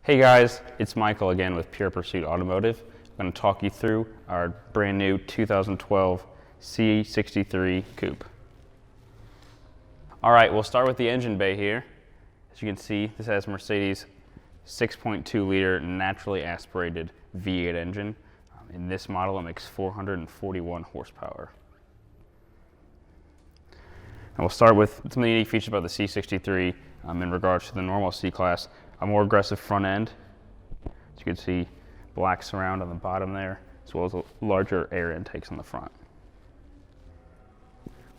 Hey guys, it's Michael again with Pure Pursuit Automotive. I'm going to talk you through our brand new 2012 C63 Coupe. Alright, we'll start with the engine bay here. As you can see, this has Mercedes 6.2 liter naturally aspirated V8 engine. In this model, it makes 441 horsepower. And we'll start with some of the unique features about the C63 in regards to the normal C-Class. A more aggressive front end. As you can see, black surround on the bottom there, as well as larger air intakes on the front.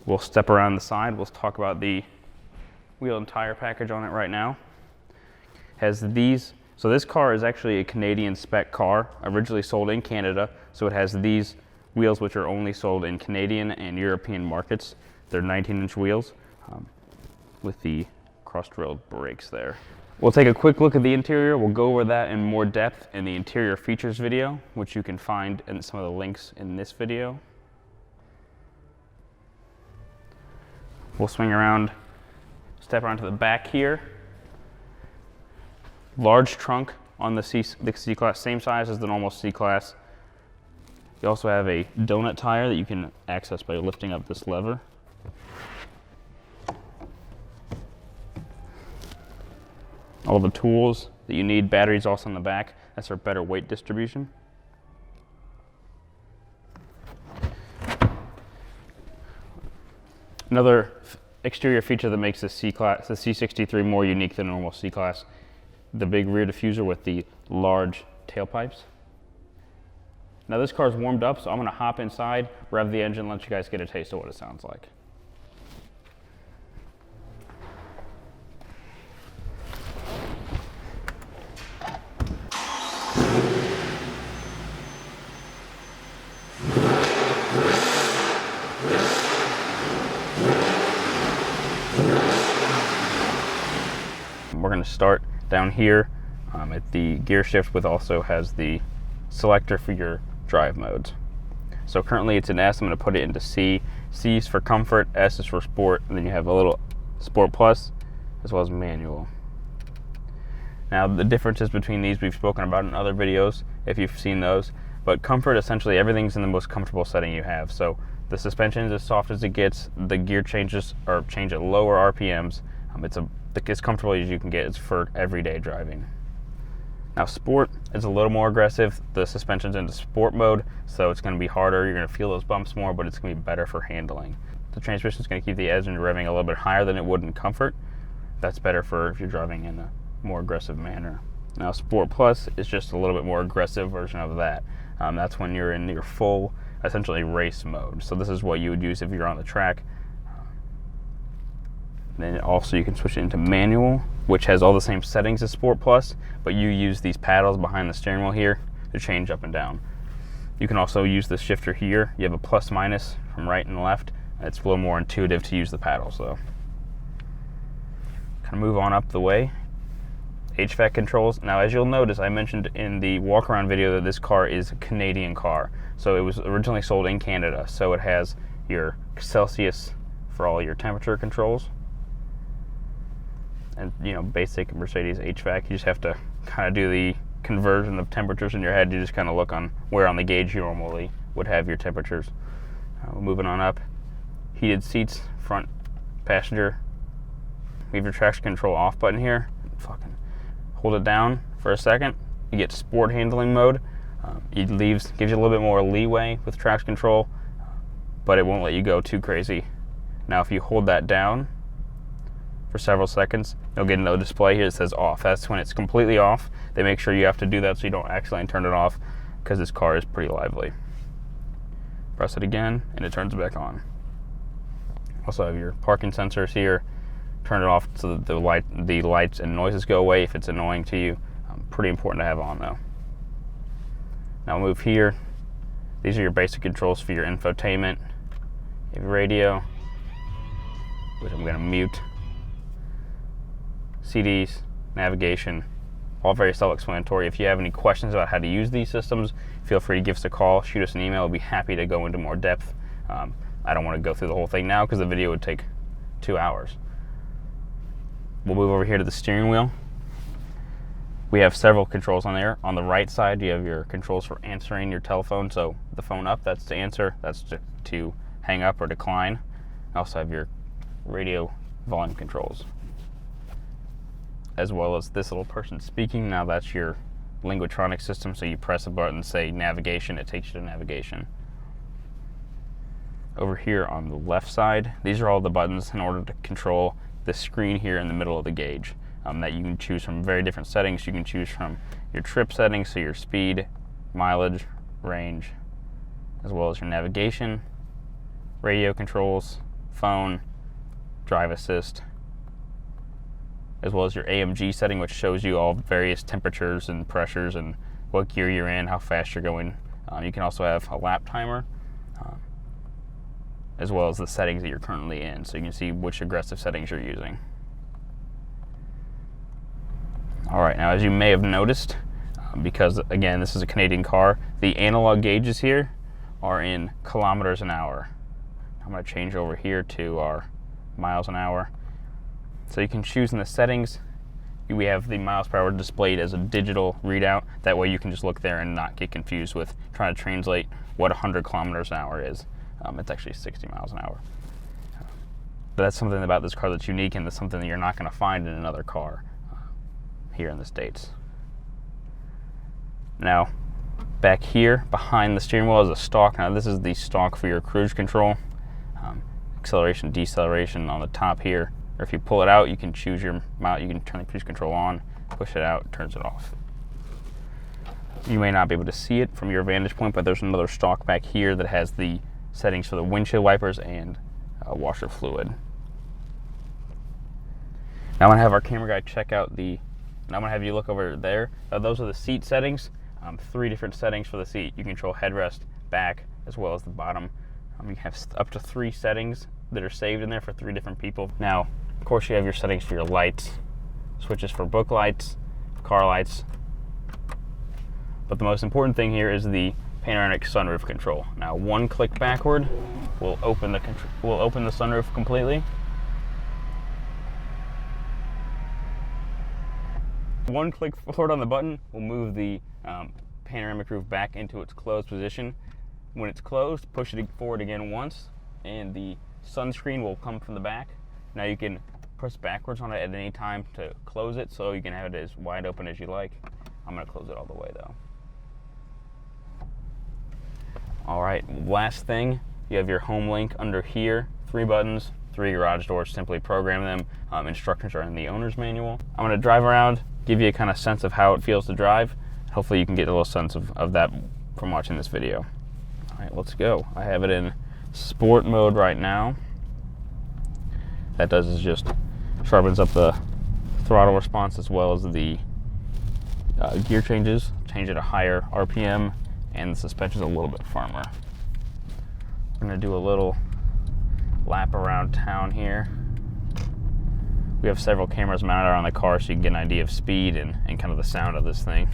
We'll step around the side. We'll talk about the wheel and tire package on it right now. Has these, so this car is actually a Canadian spec car, originally sold in Canada. So it has these wheels which are only sold in Canadian and European markets. They're 19-inch wheels with the cross-drilled brakes there. We'll take a quick look at the interior. We'll go over that in more depth in the interior features video, which you can find in some of the links in this video. We'll swing around, step around to the back here. Large trunk on the C-Class, same size as the normal C-Class. You also have a donut tire that you can access by lifting up this lever. All the tools that you need, batteries also in the back. That's for better weight distribution. Another exterior feature that makes the C-Class, the C63 more unique than normal C-Class, the big rear diffuser with the large tailpipes. Now this car is warmed up, so I'm going to hop inside, rev the engine, let you guys get a taste of what it sounds like. We're going to start down here at the gear shift, which also has the selector for your drive modes. So currently it's an S. I'm going to put it into C. C is for comfort, S is for sport, and then you have a little Sport Plus as well as manual. Now the differences between these we've spoken about in other videos if you've seen those, but comfort, essentially everything's in the most comfortable setting you have. So the suspension is as soft as it gets, the gear changes are changed at lower RPMs. It's as comfortable as you can get. It's for everyday driving. Now sport is a little more aggressive. The suspension's into sport mode, so it's going to be harder. You're going to feel those bumps more, but it's going to be better for handling. The transmission is going to keep the engine revving a little bit higher than it would in comfort. That's better for if you're driving in a more aggressive manner. Now Sport Plus is just a little bit more aggressive version of that. That's when you're in your full, essentially race mode. So this is what you would use if you're on the track. Then also you can switch it into manual, which has all the same settings as Sport Plus, but you use these paddles behind the steering wheel here to change up and down. You can also use the shifter here. You have a plus minus from right and left. It's a little more intuitive to use the paddles though. Kind of move on up the way. HVAC controls. Now as you'll notice, I mentioned in the Walkaround video that this car is a Canadian car. So it was originally sold in Canada. So it has your Celsius for all your temperature controls. And basic Mercedes HVAC, you just have to kind of do the conversion of temperatures in your head. You just kind of look on where on the gauge you normally would have your temperatures. Moving on up, heated seats, front passenger. We have your traction control off button here. Fucking hold it down for a second. You get sport handling mode. It gives you a little bit more leeway with traction control, but it won't let you go too crazy. Now if you hold that down for several seconds, you'll get no display here that says off. That's when it's completely off. They make sure you have to do that so you don't accidentally turn it off, because this car is pretty lively. Press it again and it turns it back on. Also have your parking sensors here. Turn it off so that the lights and noises go away if it's annoying to you. Pretty important to have on though. Now move here. These are your basic controls for your infotainment. You have your radio, which I'm going to mute. CDs, navigation, all very self-explanatory. If you have any questions about how to use these systems, feel free to give us a call, shoot us an email. We'll be happy to go into more depth. I don't want to go through the whole thing now because the video would take 2 hours. We'll move over here to the steering wheel. As you can see, We have several controls on there. On the right side, you have your controls for answering your telephone. So the phone up, that's to answer, that's to hang up or decline. You also have your radio volume controls, as well as this little person speaking. Now that's your linguatronic system, so you press a button, say navigation, it takes you to navigation. Over here on the left side, these are all the buttons in order to control the screen here in the middle of the gauge, that you can choose from very different settings. You can choose from your trip settings, so your speed, mileage, range, as well as your navigation, radio controls, phone, drive assist, as well as your AMG setting, which shows you all various temperatures and pressures and what gear you're in, how fast you're going. You can also have a lap timer, as well as the settings that you're currently in, so you can see which aggressive settings you're using. All right, now as you may have noticed, because again this is a Canadian car, the analog gauges here are in kilometers an hour. I'm going to change over here to our miles an hour. So you can choose in the settings, we have the miles per hour displayed as a digital readout. That way you can just look there and not get confused with trying to translate what 100 kilometers an hour is. It's actually 60 miles an hour. But that's something about this car that's unique, and that's something that you're not going to find in another car here in the States. Now, back here behind the steering wheel is a stalk. Now this is the stalk for your cruise control. Acceleration, deceleration on the top here. Or if you pull it out, you can choose your mount. You can turn the cruise control on, push it out, turns it off. You may not be able to see it from your vantage point, but there's another stalk back here that has the settings for the windshield wipers and washer fluid. Now I'm going to have our camera guy check out and I'm going to have you look over there. Those are the seat settings. 3 different settings for the seat. You control headrest, back, as well as the bottom. You have up to 3 settings that are saved in there for 3 different people. Now, of course, you have your settings for your lights, switches for book lights, car lights. But the most important thing here is the panoramic sunroof control. Now, 1 click backward will open the sunroof completely. 1 click forward on the button will move the panoramic roof back into its closed position. When it's closed, push it forward again once, and the sunscreen will come from the back. Now you can press backwards on it at any time to close it, so you can have it as wide open as you like. I'm going to close it all the way though. All right, last thing, you have your home link under here. 3 buttons, 3 garage doors. Simply program them. Instructions are in the owner's manual. I'm going to drive around, give you a kind of sense of how it feels to drive. Hopefully you can get a little sense of that from watching this video. All right, let's go. I have it in sport mode right now. That does is just sharpens up the throttle response as well as the gear changes. Change it to higher RPM, and the suspension's a little bit firmer. We're gonna do a little lap around town here. We have several cameras mounted around the car so you can get an idea of speed and kind of the sound of this thing.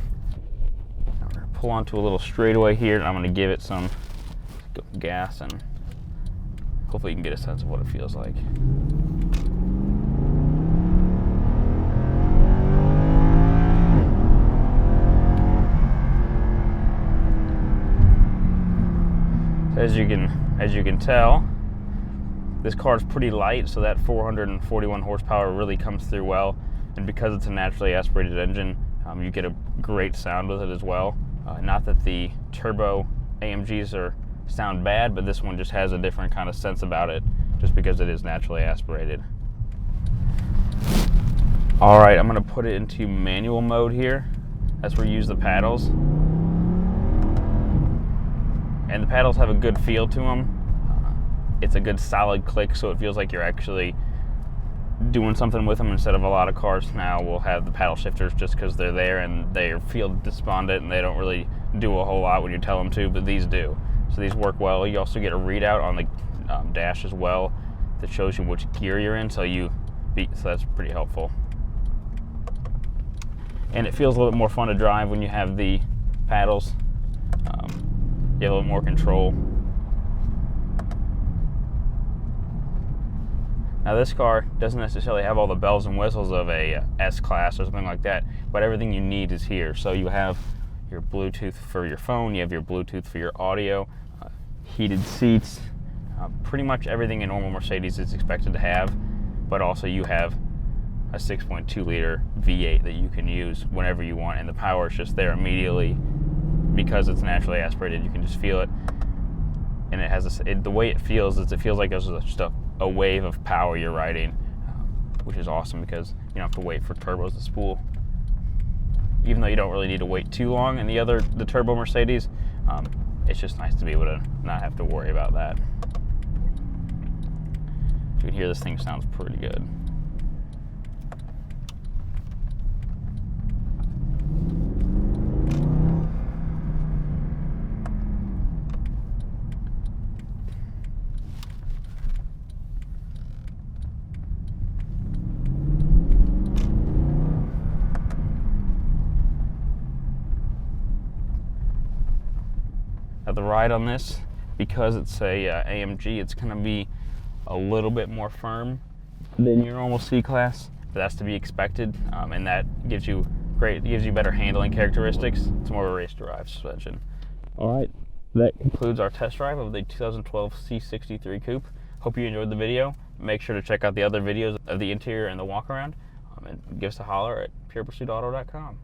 Now we're gonna pull onto a little straightaway here, and I'm gonna give it some gas, and hopefully you can get a sense of what it feels like. As you can tell, this car is pretty light, so that 441 horsepower really comes through well. And because it's a naturally aspirated engine, you get a great sound with it as well. Not that the turbo AMGs sound bad, but this one just has a different kind of sense about it, just because it is naturally aspirated. All right, I'm gonna put it into manual mode here. That's where you use the paddles. And the paddles have a good feel to them. It's a good solid click, so it feels like you're actually doing something with them instead of a lot of cars now will have the paddle shifters just because they're there and they feel despondent and they don't really do a whole lot when you tell them to, but these do. So these work well. You also get a readout on the dash as well that shows you which gear you're in, so that's pretty helpful. And it feels a little bit more fun to drive when you have the paddles. You have a little more control. Now this car doesn't necessarily have all the bells and whistles of a S-Class or something like that, but everything you need is here. So you have your Bluetooth for your phone, you have your Bluetooth for your audio, heated seats, pretty much everything a normal Mercedes is expected to have, but also you have a 6.2 liter V8 that you can use whenever you want, and the power is just there immediately because it's naturally aspirated. You can just feel it, and it has the way it feels is it feels like there's just a wave of power you're riding, which is awesome because you don't have to wait for turbos to spool. Even though you don't really need to wait too long in the turbo Mercedes, it's just nice to be able to not have to worry about that. You can hear this thing sounds pretty good. Now the ride on this, because it's a AMG, it's going to be a little bit more firm than your normal C-Class, but that's to be expected, and that gives you better handling characteristics. It's more of a race-derived suspension. All right, that concludes our test drive of the 2012 C63 Coupe. Hope you enjoyed the video. Make sure to check out the other videos of the interior and the walk-around, and give us a holler at purepursuitauto.com.